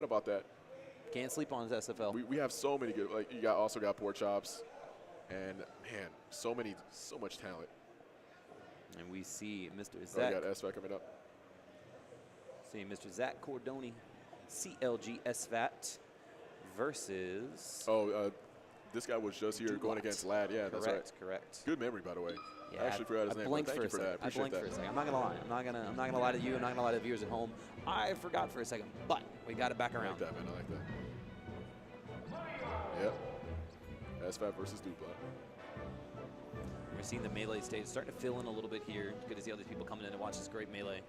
about that. Can't sleep on his SFL. We have so many good, like, you also got Pork Chops. And, man, so much talent. And we see Mr. Oh, Zach. we got Sfat coming up. See Mr. Zach Cordoni, CLG Sfat versus. Oh, this guy was just here going against Lad. Yeah, that's right. Correct. Good memory, by the way. Yeah, I actually forgot his name. Blinked Thank for you for that. I blinked for a second. I'm not gonna lie. I'm not gonna lie to you. I'm not gonna lie to the viewers at home. I forgot for a second, but we got it back I around. like that, man. I like that. Yep. Sfat versus Dublat. We're seeing the melee stage starting to fill in a little bit here. Good to see all these people coming in to watch this great melee.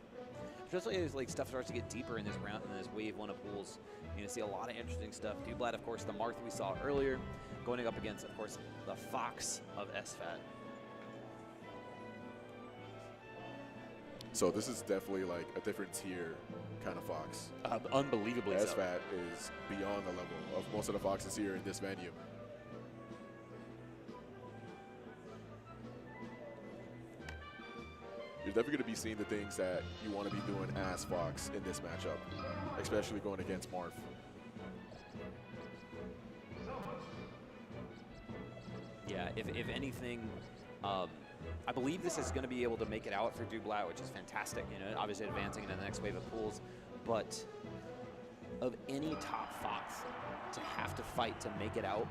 Especially as like stuff starts to get deeper in this round, in this wave 1 of pools. You're gonna see a lot of interesting stuff. Dublat, of course, the Marth we saw earlier, going up against, of course, the Fox of Sfat. So this is definitely like a different tier kind of Fox. Unbelievably so. Sfat is beyond the level of most of the Foxes here in this venue. You're definitely going to be seeing the things that you want to be doing as Fox in this matchup, especially going against Marth. Yeah, if anything, I believe this is going to be able to make it out for Dublat, which is fantastic. You know, obviously advancing into the next wave of pools, but of any top Fox to have to fight to make make it out,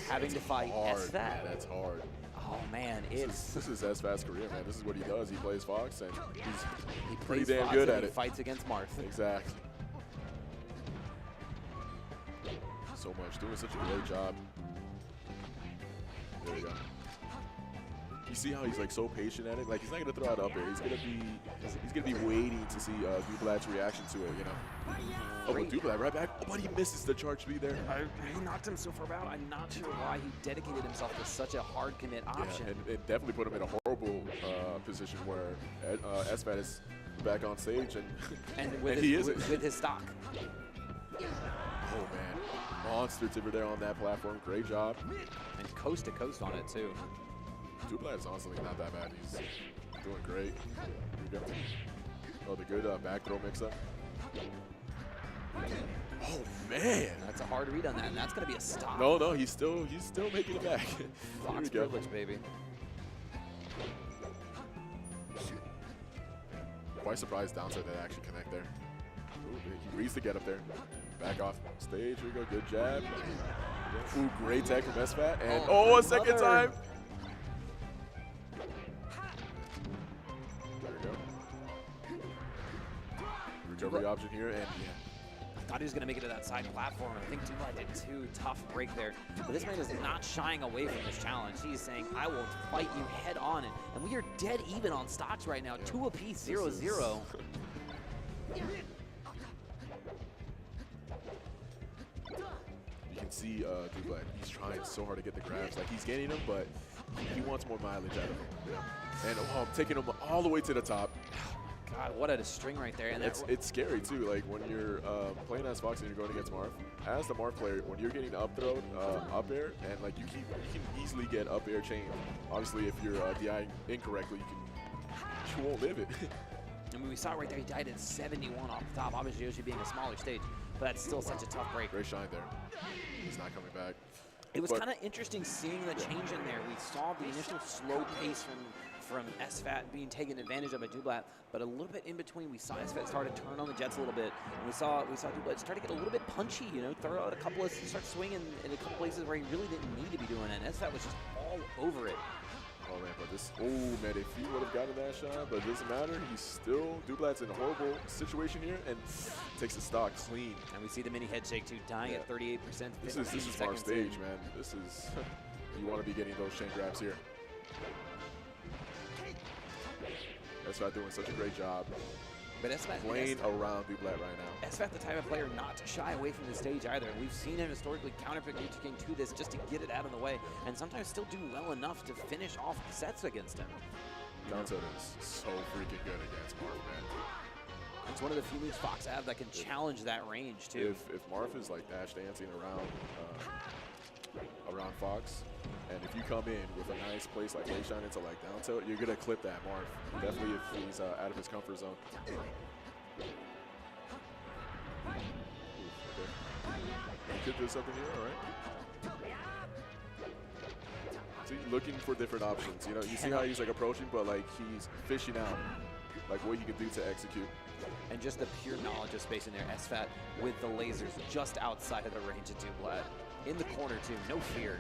having to fight hard. Sfat. Man, that's hard. Oh man, This is Sfat's career, man. This is what he does. He plays Fox, and he's he pretty plays damn Fox good and at he it. Fights against Marth. Exactly. So much, doing such a great job. There we go. You see how he's like so patient at it? Like he's not gonna throw it up there. He's gonna be waiting to see Dublat's reaction to it. You know. Oh, but Dublat right back. Oh, but he misses the charge to be there. He knocked him so far out. I'm not sure why he dedicated himself to such a hard commit option. Yeah, and it definitely put him in a horrible position where Sfat is back on stage and with his stock. Oh man, monster tipper there on that platform. Great job. And coast to coast on it too. Dublat is honestly not that bad. He's doing great. Here we go. Oh, the good back throw mix-up. Oh man, that's a hard read on that, and that's going to be a stop. No, he's still making it back. Fox privilege, baby. Quite surprised downside that actually connect there. Ooh, he reads to get up there. Back off stage. Here we go. Good jab. Ooh, great tech from Sfat, and a second time. Recovery option here, and yeah. I thought he was going to make it to that side platform. I think Dublat did too. Tough break there. But this man is not shying away from this challenge. He's saying, I will fight you head on. And we are dead even on stocks right now. 2 apiece, 0-0. You can see Dublat, he's trying so hard to get the grabs. Like, he's getting them, but he wants more mileage out of them. Yeah. And I'm taking him all the way to the top. God, what a string right there. And it's scary too. Like when you're playing as Fox and you're going against Marth. As the Marth player, when you're getting up throw, up air, and like you can easily get up air chain. Obviously, if you're DIing incorrectly, you won't live it. I mean, we saw it right there. He died at 71 off the top. Obviously, Yoshi being a smaller stage, but that's still such a tough break. Great shine there. He's not coming back. It was kind of interesting seeing the change in there. We saw the initial slow pace from Sfat being taken advantage of by Dublat, but a little bit in between, we saw Sfat start to turn on the jets a little bit, and we saw Dublat start to get a little bit punchy, you know, throw out a couple of, start swinging in a couple places where he really didn't need to be doing it, and Sfat was just all over it. Oh man, but this, man, if he would have gotten that shot, but it doesn't matter, he's still, Dublat's in a horrible situation here, and takes the stock clean. And we see the mini head shake too, dying at 38%. This is our stage, man. This is, you want to be getting those chain grabs here. Sfat doing such a great job. But Sfat playing around Dublat right now. Sfat the type of player not to shy away from the stage either. We've seen him historically counterpicking to this just to get it out of the way, and sometimes still do well enough to finish off sets against him. Downside is so freaking good against Marth, man. It's one of the few moves Fox have that can challenge that range too. If Marth is like dash dancing around Fox, and if you come in with a nice place like late shine into like down tilt, you're gonna clip that Marth. Definitely if he's out of his comfort zone. Okay. could do something here. All right. So he's looking for different options. You know, you see how he's like approaching, but like he's fishing out like what he can do to execute. And just the pure knowledge of space in there. Sfat with the lasers just outside of the range of Dublat. In the corner too, no fear.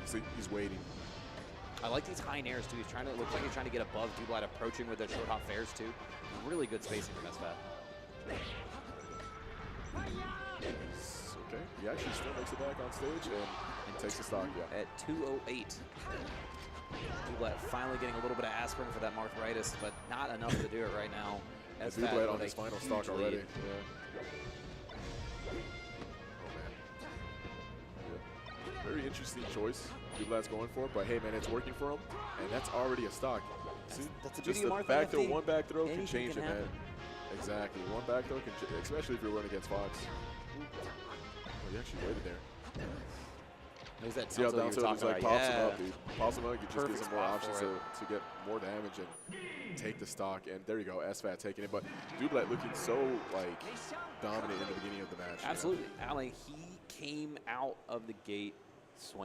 See, he's waiting. I like these high nairs too. He's trying to, looks like he's trying to get above Dublat, approaching with the short hop fairs too. Really good spacing from Sfat. Okay, he actually still makes it back on stage and takes the stock, yeah. At 2:08. Dublat finally getting a little bit of aspirin for that Marthritis, but not enough to do it right now. Dublat on his final stock already. Yeah. Very interesting choice Dublat's going for, but hey man, it's working for him, and that's already a stock. See, that's just the a back throw, one back throw can change it, happen. man. Exactly, one back throw can, especially if you're running against Fox. Oh, he actually waited there. There's that See how down tilt like pops him up, dude. Pops him up, you just Perfect gives him more spot options to get more damage and take the stock. And there you go, Sfat taking it. But Dublat looking so like dominant in the beginning of the match. Absolutely. You know? He came out of the gate swinging.